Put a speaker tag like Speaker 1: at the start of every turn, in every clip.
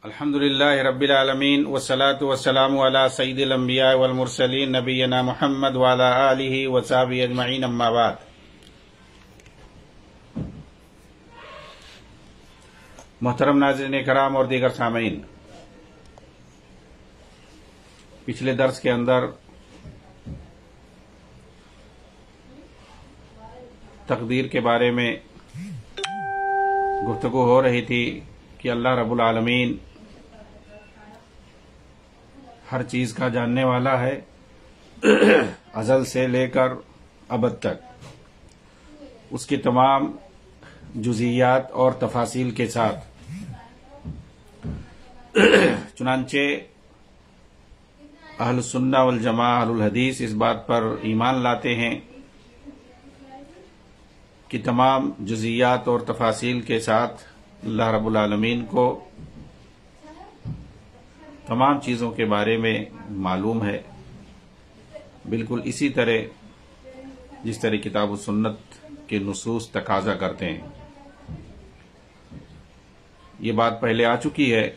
Speaker 1: الحمدللہ رب العالمین والصلاة والسلام علی سید الانبیاء والمرسلین نبینا محمد وعلی آلہ وصحبہ اجمعین اما بعد۔ محترم ناظرین کرام اور دیگر سامعین، پچھلے درس کے اندر تقدیر کے بارے میں گفتگو ہو رہی تھی کہ اللہ رب العالمین ہر چیز کا جاننے والا ہے، ازل سے لے کر ابد تک، اس کی تمام جزیات اور تفاصیل کے ساتھ۔ چنانچہ اہل السنہ والجماعہ اہل الحدیث اس بات پر ایمان لاتے ہیں کہ تمام جزیات اور تفاصیل کے ساتھ اللہ رب العالمین کو تمام چیزوں کے بارے میں معلوم ہے، بالکل اسی طرح جس طرح کتاب و سنت کے نصوص تقاضا کرتے ہیں۔ یہ بات پہلے آ چکی ہے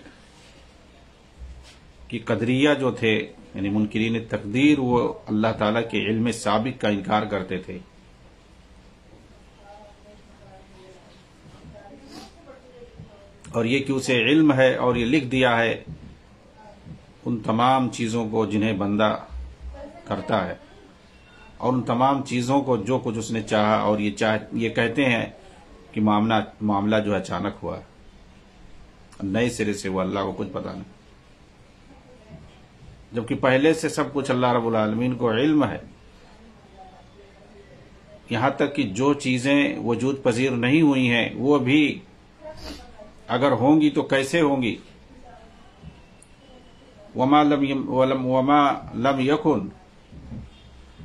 Speaker 1: کہ قدریہ جو تھے یعنی منکرین تقدیر، وہ اللہ تعالیٰ کے علم سابق کا انکار کرتے تھے۔ اور یہ کہ اسے علم ہے اور یہ لکھ دیا ہے ان تمام چیزوں کو جنہیں بندہ کرتا ہے، اور ان تمام چیزوں کو جو کچھ اس نے چاہا، اور یہ کہتے ہیں کہ معاملہ جو ہے اچانک ہوا ہے، نئے سرے سے وہ اللہ کو کچھ پتا نہیں، جبکہ پہلے سے سب کچھ اللہ رب العالمین کو علم ہے۔ یہاں تک کہ جو چیزیں وجود پذیر نہیں ہوئی ہیں وہ بھی اگر ہوں گی تو کیسے ہوں گی؟ وما لم یکن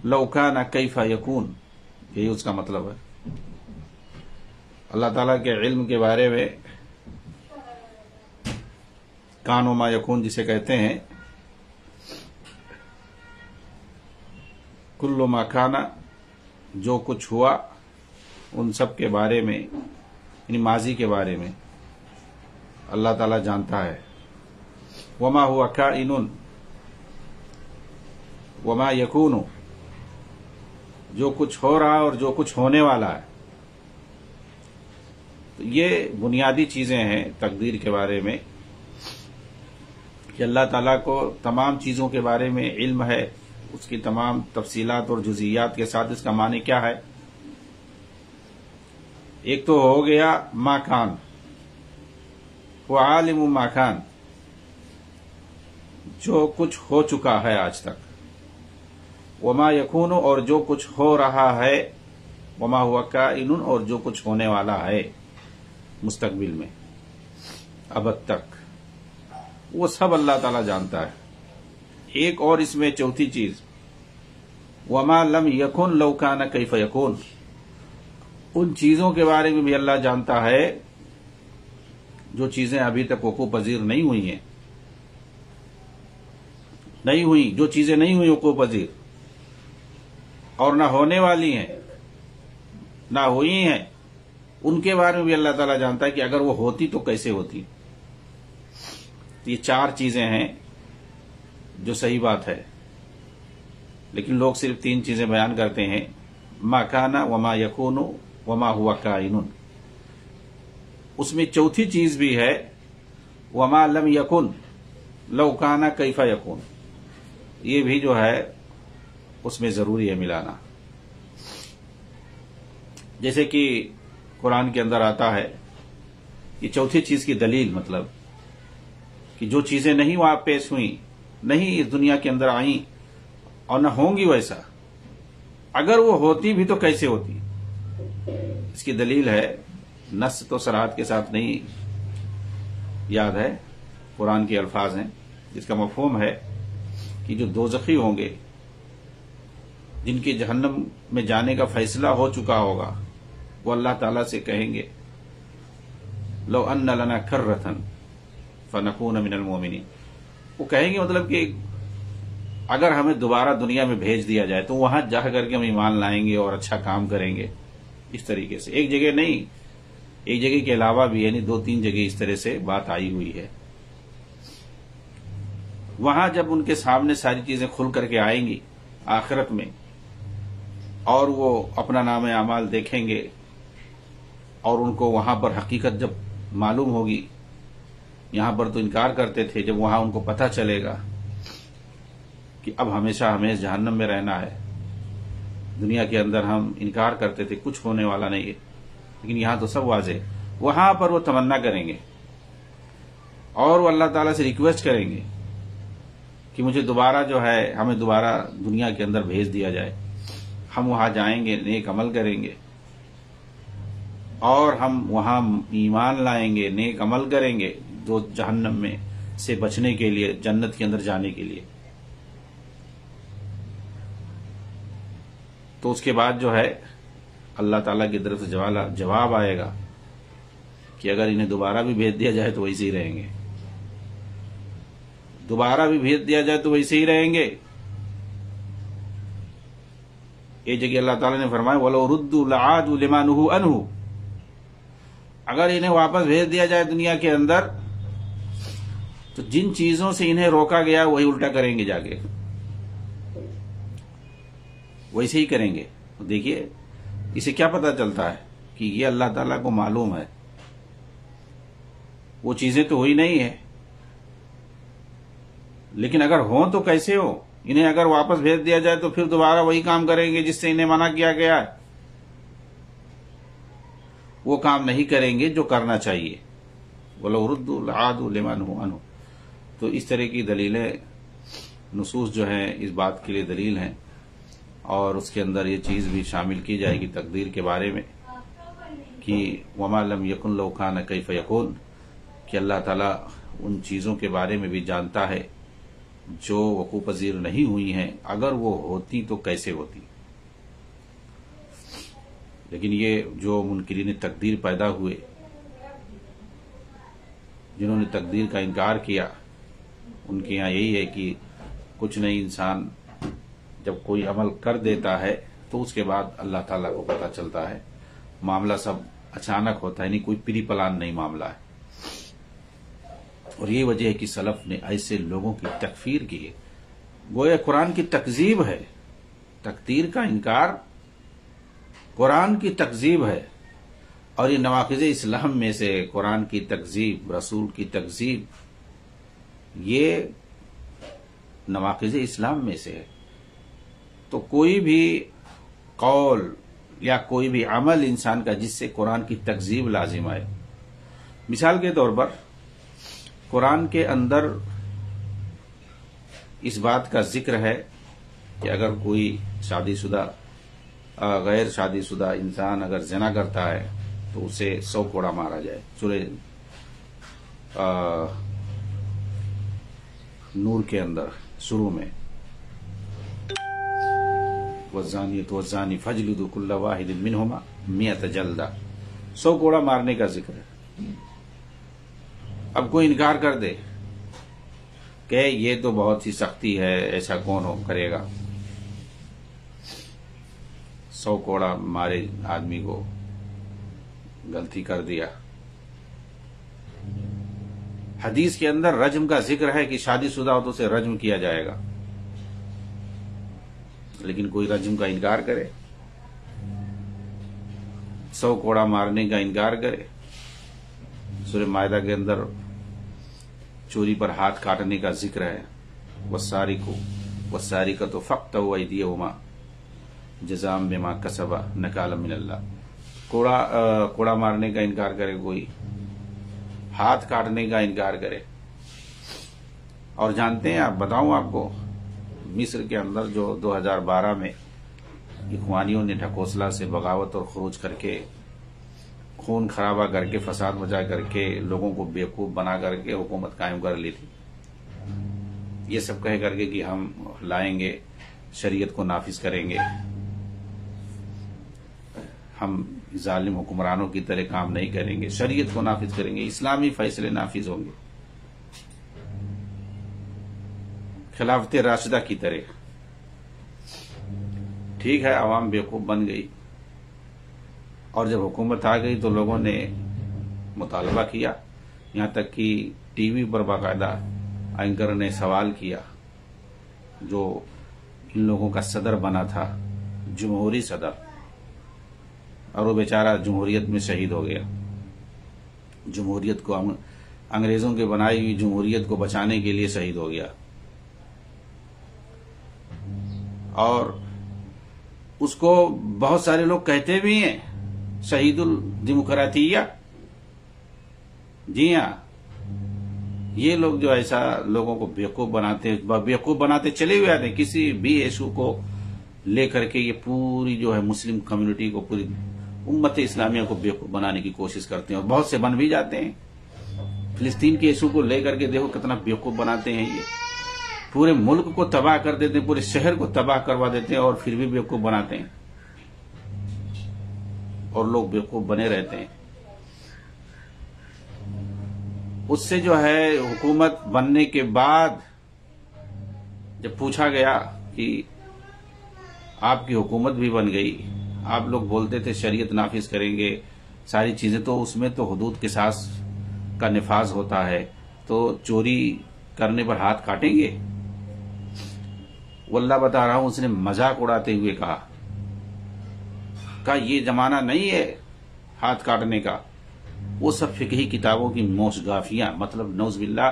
Speaker 1: لو کان کیف یکون، یہی اس کا مطلب ہے۔ اللہ تعالیٰ کے علم کے بارے میں کان وما یکون جسے کہتے ہیں، کل ما کان، جو کچھ ہوا ان سب کے بارے میں، یعنی ماضی کے بارے میں اللہ تعالیٰ جانتا ہے۔ وما ہوا کائن وما یکون، جو کچھ ہو رہا اور جو کچھ ہونے والا ہے۔ تو یہ بنیادی چیزیں ہیں تقدیر کے بارے میں کہ اللہ تعالیٰ کو تمام چیزوں کے بارے میں علم ہے، اس کی تمام تفصیلات اور جزیات کے ساتھ۔ اس کا معنی کیا ہے؟ ایک تو ہو گیا ما کان، وہ عالم ما کان، جو کچھ ہو چکا ہے آج تک، وما یکون، اور جو کچھ ہو رہا ہے، وما ہوا کائن، اور جو کچھ ہونے والا ہے مستقبل میں ابد تک، وہ سب اللہ تعالیٰ جانتا ہے۔ ایک اور اس میں چوتھی چیز، وما لم یکن لو کان کیف یکون، ان چیزوں کے بارے میں بھی اللہ جانتا ہے جو چیزیں ابھی تک وقوع پذیر نہیں ہوئی ہیں، جو چیزیں نہیں ہوئی وقوع پذیر اور نہ ہونے والی ہیں، نہ ہوئی ہیں، ان کے بارے میں بھی اللہ تعالیٰ جانتا ہے کہ اگر وہ ہوتی تو کیسے ہوتی۔ یہ چار چیزیں ہیں جو صحیح بات ہے، لیکن لوگ صرف تین چیزیں بیان کرتے ہیں، ما کان وما یکون وما ہوا کائن۔ اس میں چوتھی چیز بھی ہے، وما لم یکن لو کان کیف یکون، یہ بھی جو ہے اس میں ضروری ہے ملانا۔ جیسے کہ قرآن کے اندر آتا ہے، یہ چوتھی چیز کی دلیل، مطلب کہ جو چیزیں نہیں وہاں پیش ہوئیں، نہیں اس دنیا کے اندر آئیں اور نہ ہوں گی ویسا، اگر وہ ہوتی بھی تو کیسے ہوتی؟ اس کی دلیل ہے، نص تو صراحت کے ساتھ نہیں یاد ہے، قرآن کے الفاظ ہیں جس کا مفہوم ہے کہ جو دوزخی ہوں گے، جن کے جہنم میں جانے کا فیصلہ ہو چکا ہوگا، وہ اللہ تعالیٰ سے کہیں گے لو ان لنا کرۃ فنکون من المؤمنین، وہ کہیں گے مطلب کہ اگر ہمیں دوبارہ دنیا میں بھیج دیا جائے تو وہاں جا کر کے ہم ایمان لائیں گے اور اچھا کام کریں گے۔ اس طریقے سے ایک جگہ نہیں، ایک جگہ کے علاوہ بھی، یعنی دو تین جگہ اس طرح سے بات آئی ہوئی ہے۔ وہاں جب ان کے سامنے ساری چیزیں کھل کر کے آئیں گی آخرت میں، اور وہ اپنا نام اعمال دیکھیں گے، اور ان کو وہاں پر حقیقت جب معلوم ہوگی، یہاں پر تو انکار کرتے تھے، جب وہاں ان کو پتہ چلے گا کہ اب ہمیشہ ہمیں جہنم میں رہنا ہے، دنیا کے اندر ہم انکار کرتے تھے کچھ ہونے والا نہیں ہے، لیکن یہاں تو سب واضح ہے، وہاں پر وہ تمنا کریں گے اور وہ اللہ تعالیٰ سے ریکویسٹ کریں گے کہ مجھے دوبارہ جو ہے ہمیں دوبارہ دنیا کے اندر بھیج دیا جائے، ہم وہاں جائیں گے، نیک عمل کریں گے، اور ہم وہاں ایمان لائیں گے، نیک عمل کریں گے، جو جہنم میں سے بچنے کے لیے، جنت کے اندر جانے کے لیے۔ تو اس کے بعد جو ہے اللہ تعالیٰ کی طرف سے جواب آئے گا کہ اگر انہیں دوبارہ بھی بھیج دیا جائے تو ویسے ہی رہیں گے، دوبارہ بھی بھیج دیا جائے تو ویسے ہی رہیں گے۔ ایک جگہ اللہ تعالیٰ نے فرمایا وَلَوْ رُدُّوا لَعَادُوا لِمَا نُهُوا عَنْهُ، اگر انہیں واپس بھیج دیا جائے دنیا کے اندر تو جن چیزوں سے انہیں روکا گیا وہی الٹا کریں گے، جا کے ویسے ہی کریں گے۔ دیکھیے اسے کیا پتا چلتا ہے کہ یہ اللہ تعالیٰ کو معلوم ہے، وہ چیزیں تو ہوئی نہیں ہے، لیکن اگر ہوں تو کیسے ہو؟ انہیں اگر واپس بھیج دیا جائے تو پھر دوبارہ وہی کام کریں گے جس سے انہیں منع کیا گیا ہے، وہ کام نہیں کریں گے جو کرنا چاہیے۔ وَلَوْ رُدُّوا لَعَادُوا لِمَا نُهُوا عَنْهُ۔ تو اس طرح کی دلیلیں، نصوص جو ہیں اس بات کے لیے دلیل ہیں، اور اس کے اندر یہ چیز بھی شامل کی جائے گی تقدیر کے بارے میں کہ وَمَا لَمْ يَكُنْ لَوْ كَانَ كَيْفَ يَكُونُ، کہ اللہ تعالیٰ ان چیزوں کے بارے میں بھی جانتا ہے جو وقوع پذیر نہیں ہوئی ہیں، اگر وہ ہوتی تو کیسے ہوتی۔ لیکن یہ جو منکرین تقدیر پیدا ہوئے، جنہوں نے تقدیر کا انکار کیا، ان کے یہاں یہی ہے کہ کچھ نہیں، انسان جب کوئی عمل کر دیتا ہے تو اس کے بعد اللہ تعالیٰ کو پتہ چلتا ہے، معاملہ سب اچانک ہوتا ہے، نہیں کوئی پری پلان نہیں معاملہ ہے۔ اور یہ وجہ ہے کہ سلف نے ایسے لوگوں کی تکفیر کی ہے، گویا قرآن کی تکذیب ہے، تقدیر کا انکار قرآن کی تکذیب ہے، اور یہ نواقض اسلام میں سے قرآن کی تکذیب، رسول کی تکذیب، یہ نواقض اسلام میں سے ہے۔ تو کوئی بھی قول یا کوئی بھی عمل انسان کا جس سے قرآن کی تکذیب لازم آئے، مثال کے طور پر قرآن کے اندر اس بات کا ذکر ہے کہ اگر کوئی شادی شدہ غیر شادی شدہ انسان اگر زنا کرتا ہے تو اسے 100 کوڑا مارا جائے۔ سورہ نور کے اندر شروع میں وَالزَّانِيَةُ وَالزَّانِي فَاجْلِدُوا كُلَّ وَاحِدٍ مِّنْهُمَا 100 جلدہ، 100 کوڑا مارنے کا ذکر ہے۔ اب کوئی انکار کر دے کہ یہ تو بہت ہی سختی ہے، ایسا کون کرے گا، 100 کوڑا مارے آدمی کو، غلطی کر دیا۔ حدیث کے اندر رجم کا ذکر ہے کہ شادی شدہ ہو تو اسے رجم کیا جائے گا، لیکن کوئی رجم کا انکار کرے، 100 کوڑا مارنے کا انکار کرے۔ سورہ مائدہ کے اندر چوری پر ہاتھ کاٹنے کا ذکر ہے، والسارق والسارقۃ فاقطعوا ایدیہما جزاء بما کسبا نکالا من اللہ۔ کوڑا مارنے کا انکار کرے، کوئی ہاتھ کاٹنے کا انکار کرے۔ اور جانتے ہیں، آپ بتاؤں آپ کو، مصر کے اندر جو 2012 میں اخوانیوں نے ڈھکوسلا سے بغاوت اور خروج کر کے، خون خرابہ کر کے، فساد مچا کر کے، لوگوں کو بیوقوف بنا کر کے حکومت قائم کر لی تھی، یہ سب کہہ کر کے کہ ہم لائیں گے، شریعت کو نافذ کریں گے، ہم ظالم حکمرانوں کی طرح کام نہیں کریں گے، شریعت کو نافذ کریں گے، اسلامی فیصلے نافذ ہوں گے خلافت راشدہ کی طرح۔ ٹھیک ہے، عوام بیوقوف بن گئی، اور جب حکومت آ گئی تو لوگوں نے مطالبہ کیا، یہاں تک کہ ٹی وی پر باقاعدہ اینکر نے سوال کیا جو ان لوگوں کا صدر بنا تھا، جمہوری صدر، اور وہ بیچارہ جمہوریت میں شہید ہو گیا. جمہوریت کو، انگریزوں کے بنائی ہوئی جمہوریت کو بچانے کے لیے شہید ہو گیا. اور اس کو بہت سارے لوگ کہتے بھی ہیں شہید الدیمقراطیہ. جی ہاں، یہ لوگ جو ایسا لوگوں کو بیوقوف بناتے چلے ہوئے آتے ہیں کسی بھی ایشو کو لے کر کے. یہ پوری جو ہے مسلم کمیونٹی کو، پوری امت اسلامیہ کو بیوقوف بنانے کی کوشش کرتے ہیں، اور بہت سے بن بھی جاتے ہیں. فلسطین کے ایشو کو لے کر کے دیکھو کتنا بیوقوف بناتے ہیں. یہ پورے ملک کو تباہ کر دیتے ہیں، پورے شہر کو تباہ کروا دیتے ہیں، اور پھر بھی بیوقوف بناتے ہیں، اور لوگ بیوقوف بنے رہتے ہیں. اس سے جو ہے حکومت بننے کے بعد جب پوچھا گیا کہ آپ کی حکومت بھی بن گئی، آپ لوگ بولتے تھے شریعت نافذ کریں گے ساری چیزیں، تو اس میں تو حدود قصاص کا نفاذ ہوتا ہے، تو چوری کرنے پر ہاتھ کاٹیں گے؟ واللہ بتا رہا ہوں، اس نے مذاق اڑاتے ہوئے کہا یہ زمانہ نہیں ہے ہاتھ کاٹنے کا. وہ سب فقہی کتابوں کی موشگافیاں، مطلب نعوذ باللہ،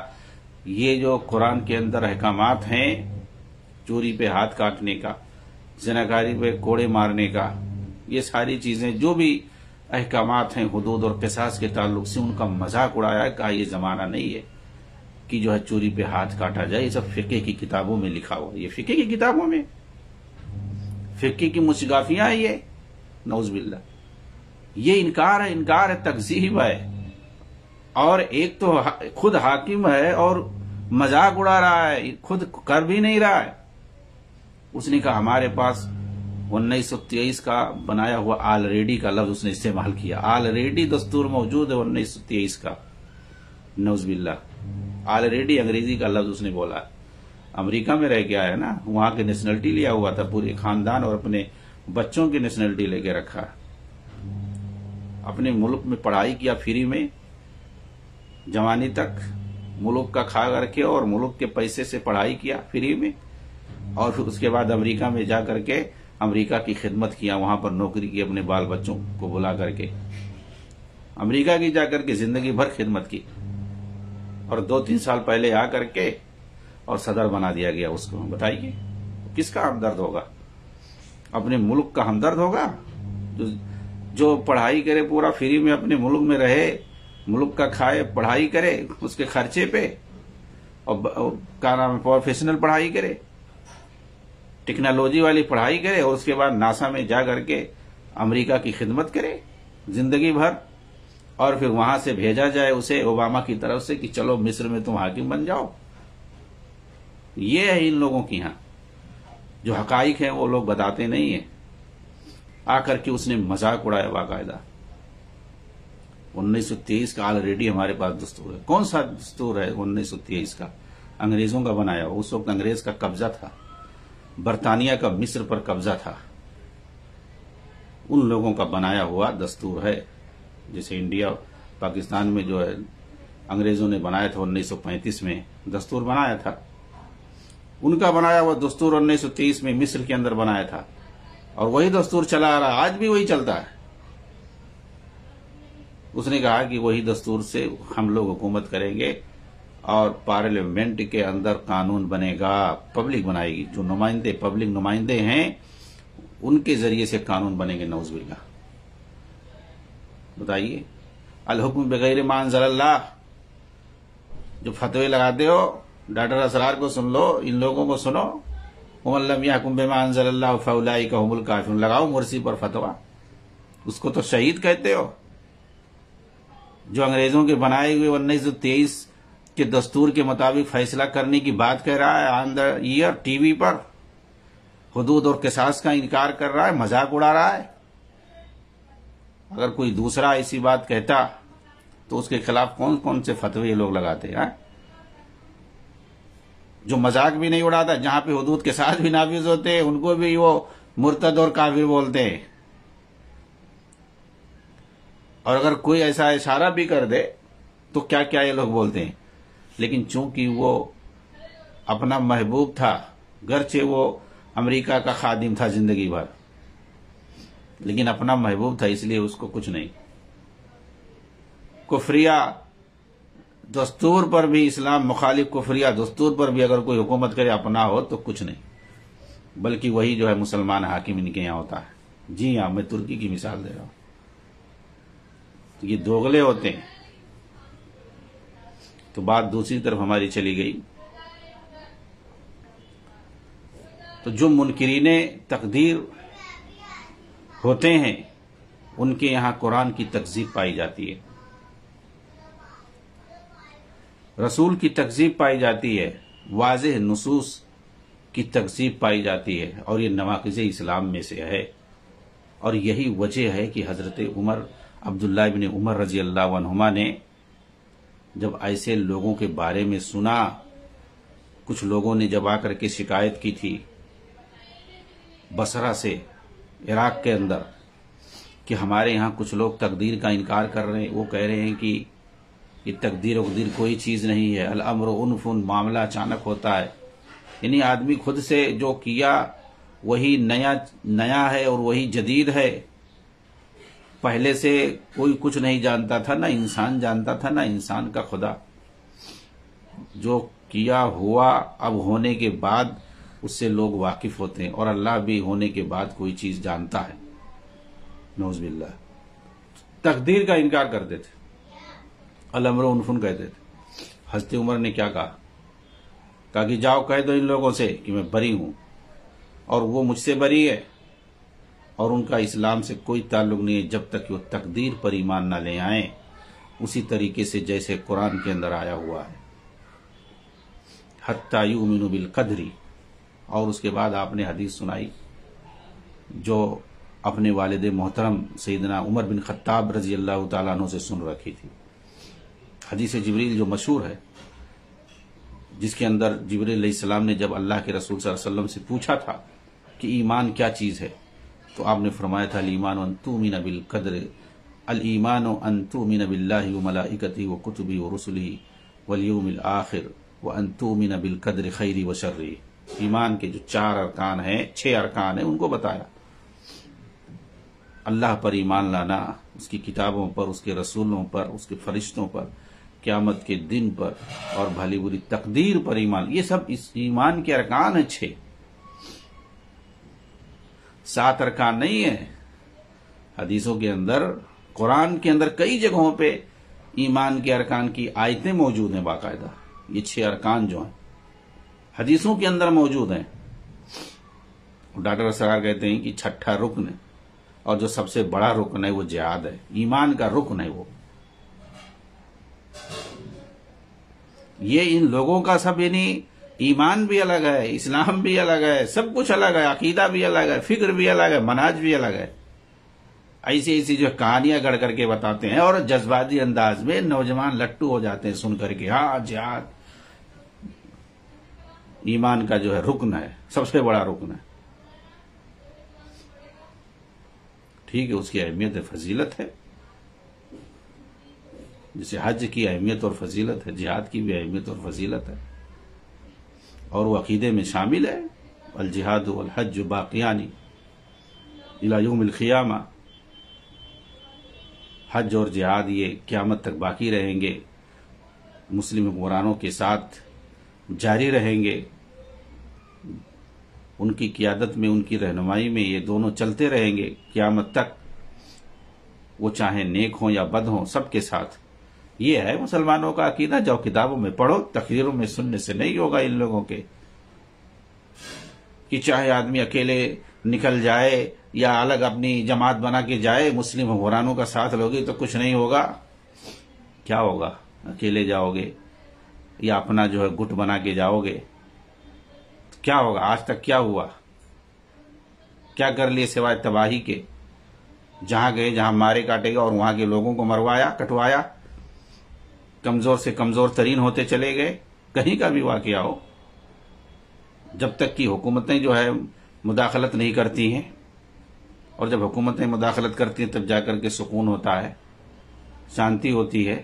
Speaker 1: یہ جو قرآن کے اندر احکامات ہیں چوری پہ ہاتھ کاٹنے کا، زناکاری پہ کوڑے مارنے کا، یہ ساری چیزیں جو بھی احکامات ہیں حدود اور قصاص کے تعلق سے، ان کا مذاق اڑایا. کہا یہ زمانہ نہیں ہے کہ جو ہے چوری پہ ہاتھ کاٹا جائے. یہ سب فقہ کی کتابوں میں لکھا ہوا. یہ فقہ کی کتابوں میں فقہ کی مشگافیاں ہیں یہ، نعوذ باللہ. یہ انکار ہے، تکذیب ہے. اور ایک تو خود حاکم ہے اور مذاق اڑا رہا ہے، خود کر بھی نہیں رہا ہے. اس نے کہا ہمارے پاس 1923 کا بنایا ہوا آلریڈی کا لفظ اس نے استعمال کیا. آلریڈی دستور موجود ہے 1923 کا، نعوذ باللہ. آلریڈی انگریزی کا لفظ اس نے بولا. امریکہ میں رہ کے آیا نا، وہاں کے نیشنلٹی لیا ہوا تھا، پورے خاندان اور اپنے بچوں کی نیشنلٹی لے کے رکھا. اپنے ملک میں پڑھائی کیا فری میں، جوانی تک ملک کا کھا کر کے، اور ملک کے پیسے سے پڑھائی کیا فری میں. اور پھر اس کے بعد امریکہ میں جا کر کے امریکہ کی خدمت کیا، وہاں پر نوکری کی، اپنے بال بچوں کو بلا کر کے امریکہ کی جا کر کے زندگی بھر خدمت کی. اور 2-3 سال پہلے آ کر کے اور صدر بنا دیا گیا اس کو. بتائیے کس کا ہمدرد ہوگا؟ اپنے ملک کا ہمدرد ہوگا جو پڑھائی کرے پورا فری میں، اپنے ملک میں رہے، ملک کا کھائے، پڑھائی کرے اس کے خرچے پہ، اور کیا نام ہے، پروفیشنل پڑھائی کرے، ٹیکنالوجی والی پڑھائی کرے، اور اس کے بعد ناسا میں جا کر کے امریکہ کی خدمت کرے زندگی بھر، اور پھر وہاں سے بھیجا جائے اسے اوباما کی طرف سے کہ چلو مصر میں تم حاکم بن جاؤ. یہ ہے ان لوگوں کی یہاں جو حقائق ہیں وہ لوگ بتاتے نہیں ہیں. آ کر کے اس نے مذاق اڑایا باقاعدہ. 1923 کا آلریڈی ہمارے پاس دستور ہے. کون سا دستور ہے 1923 کا؟ انگریزوں کا بنایا ہوا. اس وقت انگریز کا قبضہ تھا، برطانیہ کا مصر پر قبضہ تھا. ان لوگوں کا بنایا ہوا دستور ہے. جیسے انڈیا پاکستان میں جو ہے انگریزوں نے بنایا تھا 1935 میں دستور بنایا تھا، ان کا بنایا ہوا دستور 1923 میں مصر کے اندر بنایا تھا، اور وہی دستور چلا آ رہا، آج بھی وہی چلتا ہے. اس نے کہا کہ وہی دستور سے ہم لوگ حکومت کریں گے، اور پارلیمنٹ کے اندر قانون بنے گا، پبلک بنائے گی، جو نمائندے پبلک نمائندے ہیں ان کے ذریعے سے قانون بنیں گے. نعوذ باللہ. بتائیے، الحکم بغیر ما انزل اللہ، جو فتوے لگاتے ہو ڈاکٹر اسرار کو سن لو، ان لوگوں کو سنو. ومن لم یحکم بما انزل اللہ فاولئک هم الکافرون. لگاؤ مرسی پر فتوا، اس کو تو شہید کہتے ہو. جو انگریزوں کے بنائے ہوئے 1923 کے دستور کے مطابق فیصلہ کرنے کی بات کہہ رہا ہے آن دا ایئر ٹی وی پر، حدود اور قصاص کا انکار کر رہا ہے، مذاق اڑا رہا ہے. اگر کوئی دوسرا ایسی بات کہتا تو اس کے خلاف کون کون سے فتوے یہ لوگ لگاتے ہیں؟ جو مذاق بھی نہیں اڑاتا، جہاں پہ حدود کے ساتھ بھی نافذ ہوتے ہیں ان کو بھی وہ مرتد اور کافر بولتے ہیں. اور اگر کوئی ایسا اشارہ بھی کر دے تو کیا کیا یہ لوگ بولتے ہیں. لیکن چونکہ وہ اپنا محبوب تھا، گرچہ وہ امریکہ کا خادم تھا زندگی بھر، لیکن اپنا محبوب تھا، اس لیے اس کو کچھ نہیں۔ کفریہ دستور پر بھی، اسلام مخالف کفریہ دستور پر بھی اگر کوئی حکومت کرے اپنا ہو تو کچھ نہیں، بلکہ وہی جو ہے مسلمان حاکم ان کے یہاں ہوتا ہے۔ جی ہاں، میں ترکی کی مثال دے رہا ہوں۔ یہ دوغلے ہوتے ہیں۔ تو بات دوسری طرف ہماری چلی گئی، تو جو منکرین تقدیر ہوتے ہیں ان کے یہاں قرآن کی تکذیب پائی جاتی ہے، رسول کی تکذیب پائی جاتی ہے، واضح نصوص کی تکذیب پائی جاتی ہے، اور یہ نواقض اسلام میں سے ہے۔ اور یہی وجہ ہے کہ حضرت عمر، عبداللہ ابن عمر رضی اللہ عنہما نے جب ایسے لوگوں کے بارے میں سنا، کچھ لوگوں نے جب آ کر کے شکایت کی تھی بصرہ سے، عراق کے اندر، کہ ہمارے یہاں کچھ لوگ تقدیر کا انکار کر رہے ہیں، وہ کہہ رہے ہیں کہ یہ تقدیر وقدیر کوئی چیز نہیں ہے، الامر عنف، معاملہ اچانک ہوتا ہے، یعنی آدمی خود سے جو کیا وہی نیا ہے اور وہی جدید ہے، پہلے سے کوئی کچھ نہیں جانتا تھا، نہ انسان جانتا تھا، نہ انسان کا خدا، جو کیا ہوا اب ہونے کے بعد اس سے لوگ واقف ہوتے ہیں، اور اللہ بھی ہونے کے بعد کوئی چیز جانتا ہے، نعوذ باللہ۔ تقدیر کا انکار کرتے تھے، الامر عنف کہتے تھے۔ حضرت عمر نے کیا کہا کہ جاؤ کہہ دو ان لوگوں سے کہ میں بری ہوں، اور وہ مجھ سے بری ہے، اور ان کا اسلام سے کوئی تعلق نہیں ہے جب تک کہ وہ تقدیر پر ایمان نہ لے آئیں، اسی طریقے سے جیسے قرآن کے اندر آیا ہوا ہے، حتی یؤمنوا بالقدر۔ اور اس کے بعد آپ نے حدیث سنائی جو اپنے والد محترم سیدنا عمر بن خطاب رضی اللہ تعالیٰ عنہ سے سن رکھی تھی، حدیث جبریل جو مشہور ہے، جس کے اندر جبریل علیہ السلام نے جب اللہ کے رسول صلی اللہ علیہ وسلم سے پوچھا تھا کہ ایمان کیا چیز ہے، تو آپ نے فرمایا تھا الایمان ان تؤمن بالقدر، الایمان ان تؤمن باللہ وملائکتہ وکتبہ ورسلہ والیوم الآخر وان تؤمن بالقدر خیر وشر۔ ایمان کے جو 4 ارکان ہیں، 6 ارکان ہیں، ان کو بتایا۔ اللہ پر ایمان لانا، اس کی کتابوں پر، اس کے رسولوں پر، اس کے فرشتوں پر، قیامت کے دن پر، اور بھلی بری تقدیر پر ایمان، یہ سب اس ایمان کے ارکان ہیں 6، 7 ارکان نہیں ہیں۔ حدیثوں کے اندر، قرآن کے اندر کئی جگہوں پہ ایمان کے ارکان کی آیتیں موجود ہیں باقاعدہ، یہ 6 ارکان جو ہیں حدیثوں کے اندر موجود ہیں۔ ڈاکٹر اسرار کہتے ہیں کہ 6واں رکن ہے، اور جو سب سے بڑا رکن ہے وہ جہاد ہے، ایمان کا رکن ہے وہ۔ یہ ان لوگوں کا سب، یعنی ایمان بھی الگ ہے، اسلام بھی الگ ہے، سب کچھ الگ ہے، عقیدہ بھی الگ ہے، فکر بھی الگ ہے، منہج بھی الگ ہے۔ ایسی ایسی جو کہانیاں گڑھ کر کے بتاتے ہیں، اور جذباتی انداز میں نوجوان لٹو ہو جاتے ہیں سن کر کے، ہاں جہاد ایمان کا جو ہے رکن ہے، سب سے بڑا رکن ہے۔ ٹھیک ہے، اس کی اہمیت فضیلت ہے، جسے حج کی اہمیت اور فضیلت ہے، جہاد کی بھی اہمیت اور فضیلت ہے، اور وہ عقیدے میں شامل ہے۔ الجہاد والحج باقیان الی یوم القیامہ، حج اور جہاد یہ قیامت تک باقی رہیں گے، مسلم حکمرانوں کے ساتھ جاری رہیں گے، ان کی قیادت میں، ان کی رہنمائی میں یہ دونوں چلتے رہیں گے قیامت تک، وہ چاہے نیک ہوں یا بد ہوں، سب کے ساتھ۔ یہ ہے مسلمانوں کا عقیدہ، جو کتابوں میں پڑھو، تقریروں میں سننے سے نہیں ہوگا ان لوگوں کے، کہ چاہے آدمی اکیلے نکل جائے یا الگ اپنی جماعت بنا کے جائے، مسلم حکمرانوں کا ساتھ لوگے تو کچھ نہیں ہوگا۔ کیا ہوگا؟ اکیلے جاؤ گے یا اپنا جو ہے گٹ بنا کے جاؤ گے، کیا ہوگا؟ آج تک کیا ہوا؟ کیا کر لیے سوائے تباہی کے؟ جہاں گئے جہاں مارے کاٹے گا، اور وہاں کے لوگوں کو مروایا کٹوایا، کمزور سے کمزور ترین ہوتے چلے گئے۔ کہیں کا بھی واقعہ ہو، جب تک کہ حکومتیں جو ہے مداخلت نہیں کرتی ہیں، اور جب حکومتیں مداخلت کرتی ہیں تب جا کر کے سکون ہوتا ہے، شانتی ہوتی ہے،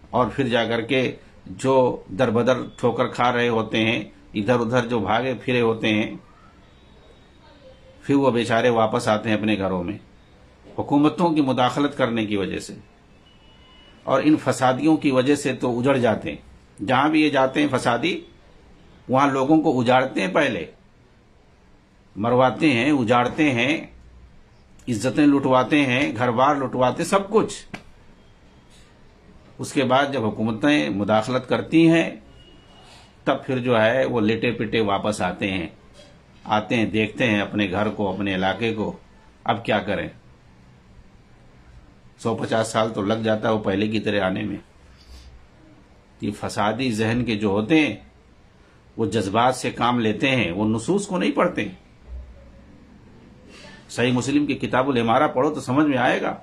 Speaker 1: اور پھر جا کر کے جو در بدر ٹھوکر کھا رہے ہوتے ہیں، ادھر ادھر جو بھاگے پھرے ہوتے ہیں، پھر وہ بیچارے واپس آتے ہیں اپنے گھروں میں حکومتوں کی مداخلت کرنے کی وجہ سے، اور ان فسادیوں کی وجہ سے تو اجڑ جاتے ہیں۔ جہاں بھی یہ جاتے ہیں فسادی، وہاں لوگوں کو اجاڑتے ہیں، پہلے مرواتے ہیں، اجاڑتے ہیں، عزتیں لٹواتے ہیں، گھر بار لٹواتے، سب کچھ۔ اس کے بعد جب حکومتیں مداخلت کرتی ہیں تب پھر جو ہے وہ لیٹے پٹے واپس آتے ہیں، دیکھتے ہیں اپنے گھر کو، اپنے علاقے کو، اب کیا کریں۔ 150 سال تو لگ جاتا ہے وہ پہلے کی طرح آنے میں۔ یہ فسادی ذہن کے جو ہوتے ہیں وہ جذبات سے کام لیتے ہیں، وہ نصوص کو نہیں پڑھتے۔ صحیح مسلم کی کتاب الامارہ پڑھو تو سمجھ میں آئے گا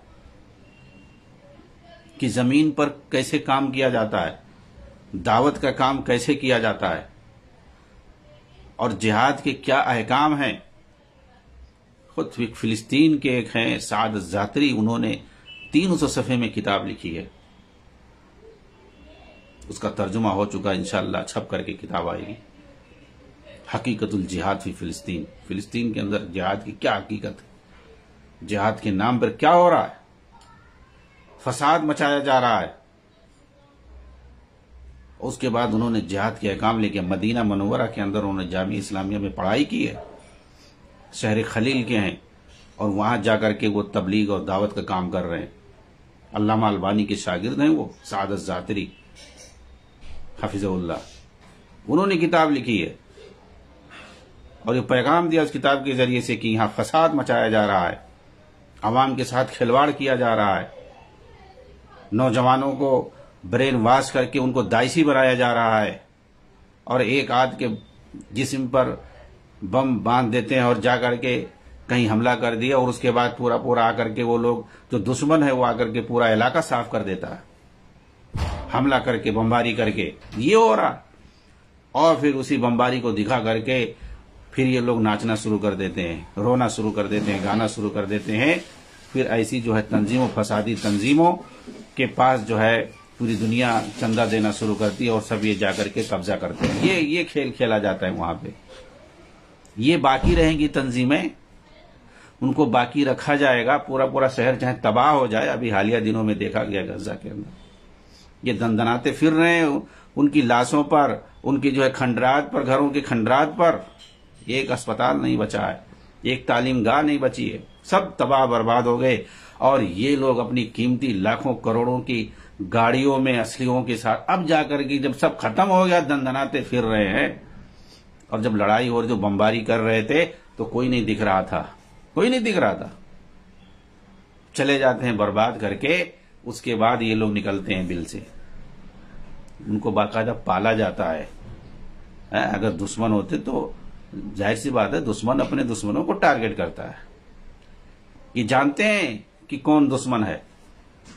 Speaker 1: کہ زمین پر کیسے کام کیا جاتا ہے، دعوت کا کام کیسے کیا جاتا ہے، اور جہاد کے کیا احکام ہیں۔ خود فلسطین کے ایک ہیں سعد الزاتری، انہوں نے 300 صفحے میں کتاب لکھی ہے، اس کا ترجمہ ہو چکا، انشاءاللہ چھپ کر کے کتاب آئے گی۔ حقیقت الجہاد فی فلسطین، فلسطین کے اندر جہاد کی کیا حقیقت ہے، جہاد کے نام پر کیا ہو رہا ہے، فساد مچایا جا رہا ہے۔ اس کے بعد انہوں نے جہاد کے احکام لے کے مدینہ منورہ کے اندر انہوں نے جامعہ اسلامیہ میں پڑھائی کی ہے، شہر خلیل کے ہیں، اور وہاں جا کر کے وہ تبلیغ اور دعوت کا کام کر رہے ہیں۔ علامہ البانی کے شاگرد ہیں وہ سعد الزاتری حفظہ اللہ، انہوں نے کتاب لکھی ہے اور یہ پیغام دیا اس کتاب کے ذریعے سے کہ یہاں فساد مچایا جا رہا ہے، عوام کے ساتھ کھلواڑ کیا جا رہا ہے، نوجوانوں کو برین واش کر کے ان کو داعشی بنایا جا رہا ہے، اور ایک آدھ کے جسم پر بم باندھ دیتے ہیں اور جا کر کے کہیں حملہ کر دیا، اور اس کے بعد پورا آ کر کے وہ لوگ جو دشمن ہے وہ آ کر کے پورا علاقہ صاف کر دیتا ہے، حملہ کر کے، بمباری کر کے، یہ ہو رہا۔ اور پھر اسی بمباری کو دکھا کر کے پھر یہ لوگ ناچنا شروع کر دیتے ہیں، رونا شروع کر دیتے ہیں، گانا شروع کر دیتے ہیں۔ پھر ایسی جو ہے تنظیموں، فسادی تنظیموں کے پاس جو ہے پوری دنیا چندہ دینا شروع کرتی ہے، اور سب یہ جا کر کے قبضہ کرتے ہیں۔ یہ کھیل کھیلا جاتا ہے وہاں پہ۔ یہ باقی رہیں گی تنظیمیں، ان کو باقی رکھا جائے گا، پورا شہر چاہے تباہ ہو جائے۔ ابھی حالیہ دنوں میں دیکھا گیا غزہ کے اندر، یہ دندناتے پھر رہے ہیں ان کی لاشوں پر، ان کی جو ہے کھنڈرات پر، گھروں کے کھنڈرات پر۔ ایک اسپتال نہیں بچا ہے، ایک تعلیم گاہ نہیں بچی ہے، سب تباہ برباد ہو گئے۔ اور یہ لوگ اپنی قیمتی لاکھوں کروڑوں کی گاڑیوں میں اسلحوں کے ساتھ اب جا کر کے جب سب ختم ہو گیا دندناتے پھر رہے ہیں۔ اور جب لڑائی اور جو بمباری کر رہے تھے تو کوئی نہیں دکھ رہا تھا، کوئی نہیں دکھ رہا تھا، چلے جاتے ہیں برباد کر کے۔ اس کے بعد یہ لوگ نکلتے ہیں بل سے، ان کو باقاعدہ پالا جاتا ہے۔ اگر دشمن ہوتے تو ظاہر سی بات ہے دشمن اپنے دشمنوں کو ٹارگٹ کرتا ہے۔ یہ جانتے ہیں کہ کون دشمن ہے،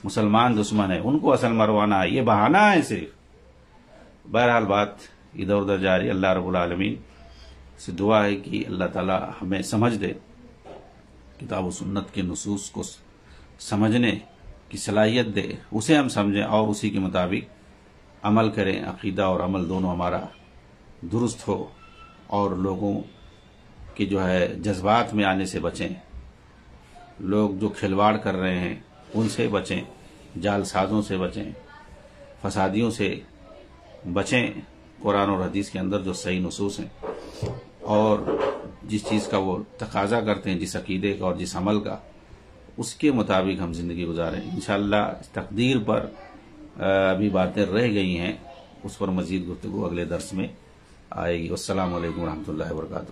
Speaker 1: مسلمان دشمن ہے، ان کو اصل مروانا ہے، یہ بہانہ ہے صرف۔ بہرحال بات ادھر ادھر جاری، اللہ رب العالمین سے دعا ہے کہ اللہ تعالی ہمیں سمجھ دے، کتاب و سنت کے نصوص کو سمجھنے کی صلاحیت دے، اسے ہم سمجھیں اور اسی کے مطابق عمل کریں، عقیدہ اور عمل دونوں ہمارا درست ہو، اور لوگوں کے جو ہے جذبات میں آنے سے بچیں، لوگ جو کھلواڑ کر رہے ہیں ان سے بچیں، جال سازوں سے بچیں، فسادیوں سے بچیں۔ قرآن اور حدیث کے اندر جو صحیح نصوص ہیں اور جس چیز کا وہ تقاضا کرتے ہیں، جس عقیدے کا اور جس عمل کا، اس کے مطابق ہم زندگی گزاریں۔ انشاءاللہ تقدیر پر ابھی باتیں رہ گئی ہیں، اس پر مزید گفتگو اگلے درس میں آئے گی۔ السلام علیکم ورحمۃ اللہ وبرکاتہ۔